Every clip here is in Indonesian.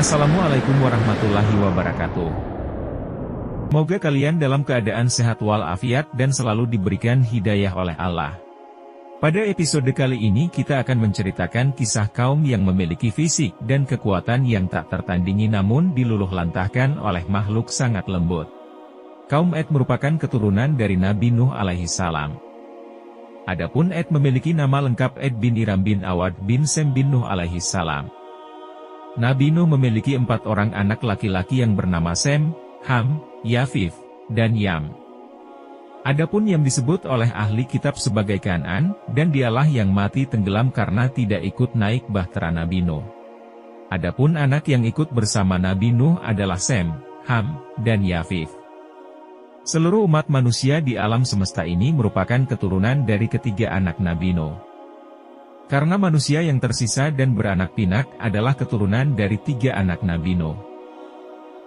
Assalamualaikum warahmatullahi wabarakatuh. Semoga kalian dalam keadaan sehat walafiat dan selalu diberikan hidayah oleh Allah. Pada episode kali ini kita akan menceritakan kisah kaum yang memiliki fisik dan kekuatan yang tak tertandingi namun diluluhlantahkan oleh makhluk sangat lembut. Kaum Ad merupakan keturunan dari Nabi Nuh alaihi salam. Adapun Ad memiliki nama lengkap Ad bin Iram bin Awad bin Sem bin Nuh alaihi salam. Nabi Nuh memiliki 4 orang anak laki-laki yang bernama Sem, Ham, Yafith, dan Yam. Adapun yang disebut oleh ahli kitab sebagai Kan'an, dan dialah yang mati tenggelam karena tidak ikut naik bahtera Nabi Nuh. Adapun anak yang ikut bersama Nabi Nuh adalah Sem, Ham, dan Yafith. Seluruh umat manusia di alam semesta ini merupakan keturunan dari ketiga anak Nabi Nuh. Karena manusia yang tersisa dan beranak pinak adalah keturunan dari 3 anak Nabi Nuh.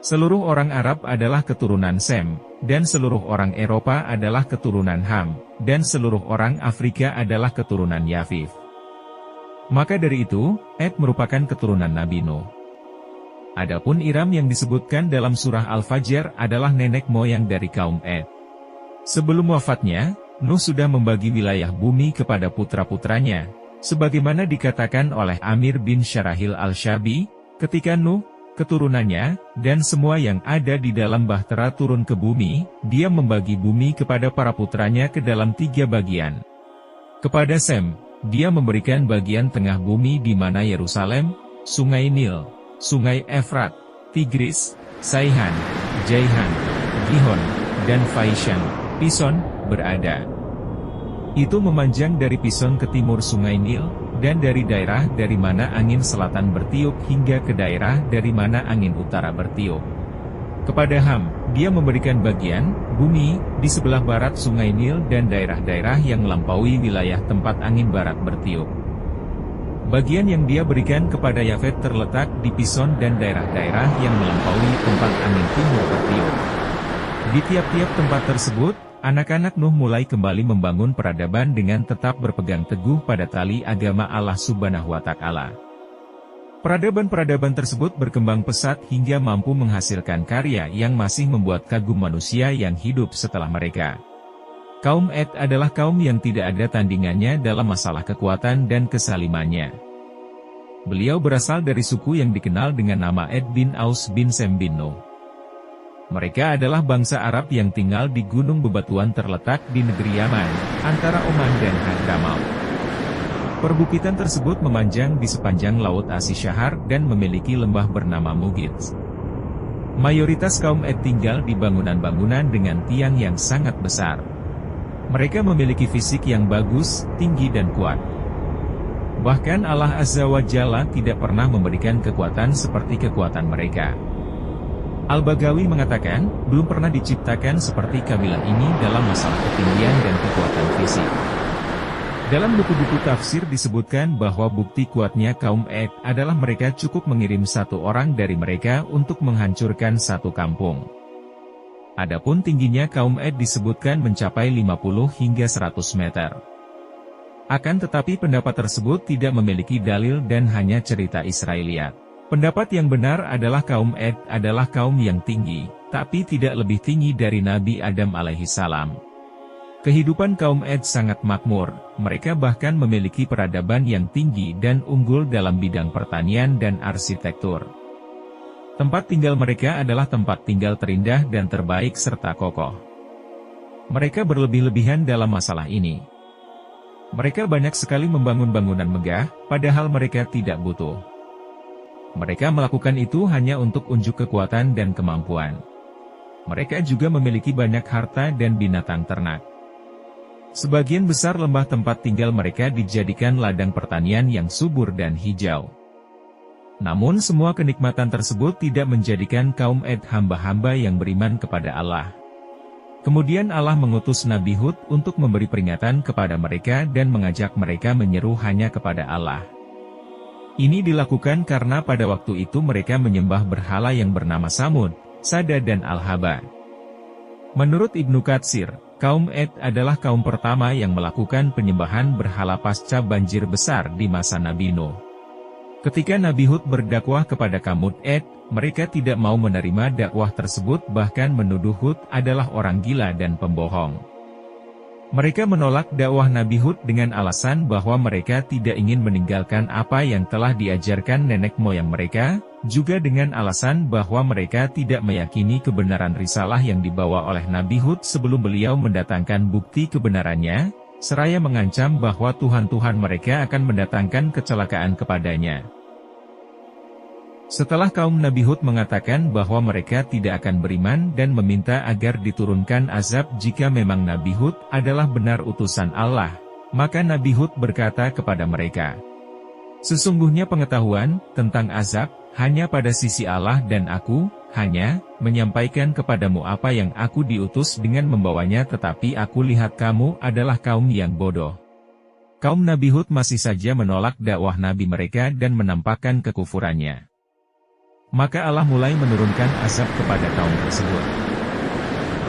Seluruh orang Arab adalah keturunan Sem, dan seluruh orang Eropa adalah keturunan Ham, dan seluruh orang Afrika adalah keturunan Yafith. Maka dari itu, Ad merupakan keturunan Nabi Nuh. Adapun Iram yang disebutkan dalam surah Al-Fajr adalah nenek moyang dari kaum Ad. Sebelum wafatnya, Nuh sudah membagi wilayah bumi kepada putra-putranya, sebagaimana dikatakan oleh Amir bin Syarahil al-Syabi, ketika Nuh, keturunannya, dan semua yang ada di dalam bahtera turun ke bumi, dia membagi bumi kepada para putranya ke dalam 3 bagian. Kepada Sem, dia memberikan bagian tengah bumi di mana Yerusalem, Sungai Nil, Sungai Efrat, Tigris, Saihan, Jaihan, Gihon, dan Faishan, Pison, berada. Itu memanjang dari Pison ke timur Sungai Nil, dan dari daerah dari mana angin selatan bertiup hingga ke daerah dari mana angin utara bertiup. Kepada Ham, dia memberikan bagian, bumi, di sebelah barat Sungai Nil dan daerah-daerah yang melampaui wilayah tempat angin barat bertiup. Bagian yang dia berikan kepada Yafet terletak di Pison dan daerah-daerah yang melampaui tempat angin timur bertiup. Di tiap-tiap tempat tersebut, anak-anak Nuh mulai kembali membangun peradaban dengan tetap berpegang teguh pada tali agama Allah Subhanahu wa Ta'ala. Peradaban-peradaban tersebut berkembang pesat hingga mampu menghasilkan karya yang masih membuat kagum manusia yang hidup setelah mereka. Kaum Ad adalah kaum yang tidak ada tandingannya dalam masalah kekuatan dan kesalimannya. Beliau berasal dari suku yang dikenal dengan nama Ad bin Aus bin Sem bin Nuh. Mereka adalah bangsa Arab yang tinggal di gunung bebatuan terletak di negeri Yaman, antara Oman dan Hadramaut. Perbukitan tersebut memanjang di sepanjang Laut Asysyahar dan memiliki lembah bernama Mughith. Mayoritas kaum Ad tinggal di bangunan-bangunan dengan tiang yang sangat besar. Mereka memiliki fisik yang bagus, tinggi dan kuat. Bahkan Allah Azza wa Jalla tidak pernah memberikan kekuatan seperti kekuatan mereka. Al-Bagawi mengatakan, belum pernah diciptakan seperti kabilah ini dalam masalah ketinggian dan kekuatan fisik. Dalam buku-buku tafsir disebutkan bahwa bukti kuatnya kaum Ad adalah mereka cukup mengirim 1 orang dari mereka untuk menghancurkan 1 kampung. Adapun tingginya kaum Ad disebutkan mencapai 50 hingga 100 meter. Akan tetapi pendapat tersebut tidak memiliki dalil dan hanya cerita Israiliyat. Pendapat yang benar adalah kaum Ad adalah kaum yang tinggi, tapi tidak lebih tinggi dari Nabi Adam alaihi salam. Kehidupan kaum Ad sangat makmur, mereka bahkan memiliki peradaban yang tinggi dan unggul dalam bidang pertanian dan arsitektur. Tempat tinggal mereka adalah tempat tinggal terindah dan terbaik serta kokoh. Mereka berlebih-lebihan dalam masalah ini. Mereka banyak sekali membangun bangunan megah, padahal mereka tidak butuh. Mereka melakukan itu hanya untuk unjuk kekuatan dan kemampuan. Mereka juga memiliki banyak harta dan binatang ternak. Sebagian besar lembah tempat tinggal mereka dijadikan ladang pertanian yang subur dan hijau. Namun semua kenikmatan tersebut tidak menjadikan kaum Ad hamba-hamba yang beriman kepada Allah. Kemudian Allah mengutus Nabi Hud untuk memberi peringatan kepada mereka dan mengajak mereka menyeru hanya kepada Allah. Ini dilakukan karena pada waktu itu mereka menyembah berhala yang bernama Samud, Sada dan Al-Haba. Menurut Ibnu Katsir, kaum Ad adalah kaum pertama yang melakukan penyembahan berhala pasca banjir besar di masa Nabi Nuh. Ketika Nabi Hud berdakwah kepada kaum Ad, mereka tidak mau menerima dakwah tersebut, bahkan menuduh Hud adalah orang gila dan pembohong. Mereka menolak dakwah Nabi Hud dengan alasan bahwa mereka tidak ingin meninggalkan apa yang telah diajarkan nenek moyang mereka, juga dengan alasan bahwa mereka tidak meyakini kebenaran risalah yang dibawa oleh Nabi Hud sebelum beliau mendatangkan bukti kebenarannya, seraya mengancam bahwa Tuhan-Tuhan mereka akan mendatangkan kecelakaan kepadanya. Setelah kaum Nabi Hud mengatakan bahwa mereka tidak akan beriman dan meminta agar diturunkan azab jika memang Nabi Hud adalah benar utusan Allah, maka Nabi Hud berkata kepada mereka, "Sesungguhnya pengetahuan tentang azab hanya pada sisi Allah, dan aku hanya menyampaikan kepadamu apa yang aku diutus dengan membawanya, tetapi aku lihat kamu adalah kaum yang bodoh." Kaum Nabi Hud masih saja menolak dakwah Nabi mereka dan menampakkan kekufurannya. Maka Allah mulai menurunkan azab kepada kaum tersebut.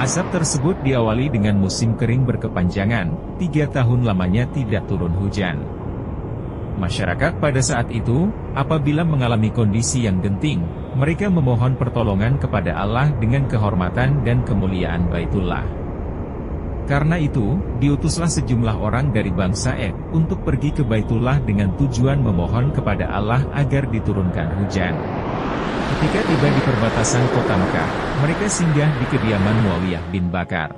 Azab tersebut diawali dengan musim kering berkepanjangan, 3 tahun lamanya tidak turun hujan. Masyarakat pada saat itu, apabila mengalami kondisi yang genting, mereka memohon pertolongan kepada Allah dengan kehormatan dan kemuliaan Baitullah. Karena itu, diutuslah sejumlah orang dari bangsa Ad untuk pergi ke Baitullah dengan tujuan memohon kepada Allah agar diturunkan hujan. Ketika tiba di perbatasan kota Mekah, mereka singgah di kediaman Muawiyah bin Bakar.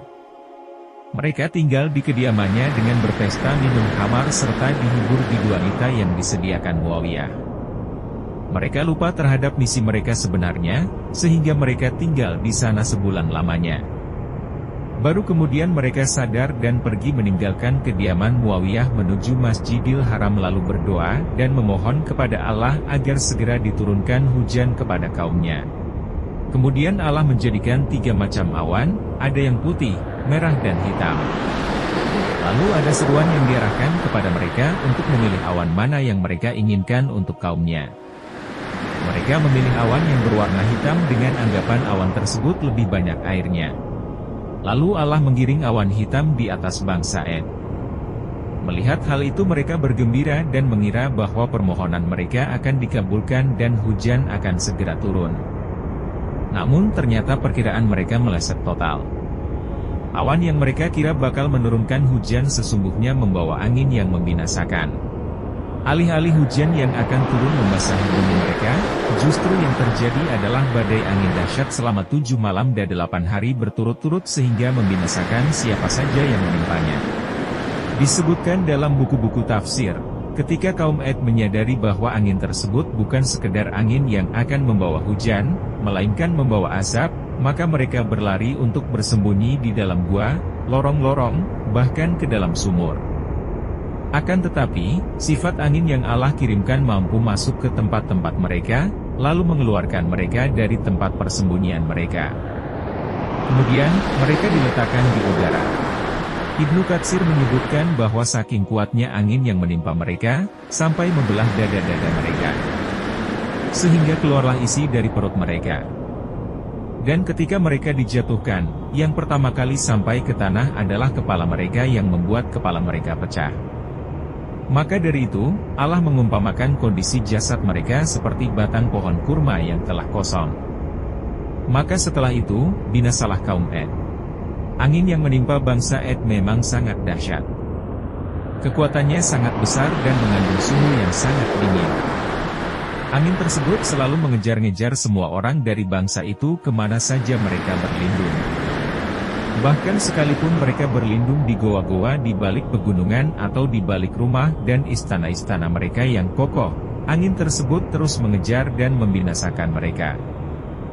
Mereka tinggal di kediamannya dengan berpesta minum khamar serta dihibur di 2 wanita yang disediakan Muawiyah. Mereka lupa terhadap misi mereka sebenarnya, sehingga mereka tinggal di sana sebulan lamanya. Baru kemudian mereka sadar dan pergi meninggalkan kediaman Muawiyah menuju Masjidil Haram lalu berdoa dan memohon kepada Allah agar segera diturunkan hujan kepada kaumnya. Kemudian Allah menjadikan 3 macam awan, ada yang putih, merah dan hitam. Lalu ada seruan yang diarahkan kepada mereka untuk memilih awan mana yang mereka inginkan untuk kaumnya. Mereka memilih awan yang berwarna hitam dengan anggapan awan tersebut lebih banyak airnya. Lalu Allah menggiring awan hitam di atas bangsa Ad. Melihat hal itu mereka bergembira dan mengira bahwa permohonan mereka akan dikabulkan dan hujan akan segera turun. Namun ternyata perkiraan mereka meleset total. Awan yang mereka kira bakal menurunkan hujan sesungguhnya membawa angin yang membinasakan. Alih-alih hujan yang akan turun membasahi bumi mereka, justru yang terjadi adalah badai angin dahsyat selama 7 malam dan 8 hari berturut-turut sehingga membinasakan siapa saja yang menimpanya. Disebutkan dalam buku-buku tafsir, ketika kaum Ad menyadari bahwa angin tersebut bukan sekedar angin yang akan membawa hujan, melainkan membawa azab, maka mereka berlari untuk bersembunyi di dalam gua, lorong-lorong, bahkan ke dalam sumur. Akan tetapi, sifat angin yang Allah kirimkan mampu masuk ke tempat-tempat mereka, lalu mengeluarkan mereka dari tempat persembunyian mereka. Kemudian, mereka diletakkan di udara. Ibnu Katsir menyebutkan bahwa saking kuatnya angin yang menimpa mereka, sampai membelah dada-dada mereka. Sehingga keluarlah isi dari perut mereka. Dan ketika mereka dijatuhkan, yang pertama kali sampai ke tanah adalah kepala mereka yang membuat kepala mereka pecah. Maka dari itu, Allah mengumpamakan kondisi jasad mereka seperti batang pohon kurma yang telah kosong. Maka setelah itu, binasalah kaum Ad. Angin yang menimpa bangsa Ad memang sangat dahsyat. Kekuatannya sangat besar dan mengandung suhu yang sangat dingin. Angin tersebut selalu mengejar-ngejar semua orang dari bangsa itu kemana saja mereka berlindung. Bahkan sekalipun mereka berlindung di goa-goa di balik pegunungan atau di balik rumah dan istana-istana mereka yang kokoh, angin tersebut terus mengejar dan membinasakan mereka.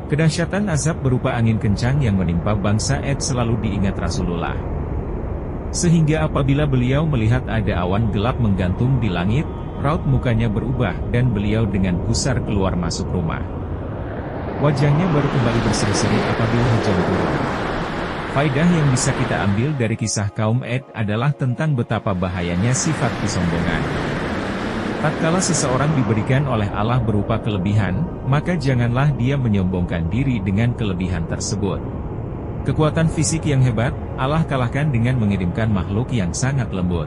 Kedahsyatan azab berupa angin kencang yang menimpa bangsa Ad selalu diingat Rasulullah. Sehingga apabila beliau melihat ada awan gelap menggantung di langit, raut mukanya berubah dan beliau dengan gusar keluar masuk rumah. Wajahnya baru kembali berseri-seri apabila hujan turun. Faedah yang bisa kita ambil dari kisah kaum Ad adalah tentang betapa bahayanya sifat kesombongan. Tatkala seseorang diberikan oleh Allah berupa kelebihan, maka janganlah dia menyombongkan diri dengan kelebihan tersebut. Kekuatan fisik yang hebat, Allah kalahkan dengan mengirimkan makhluk yang sangat lembut.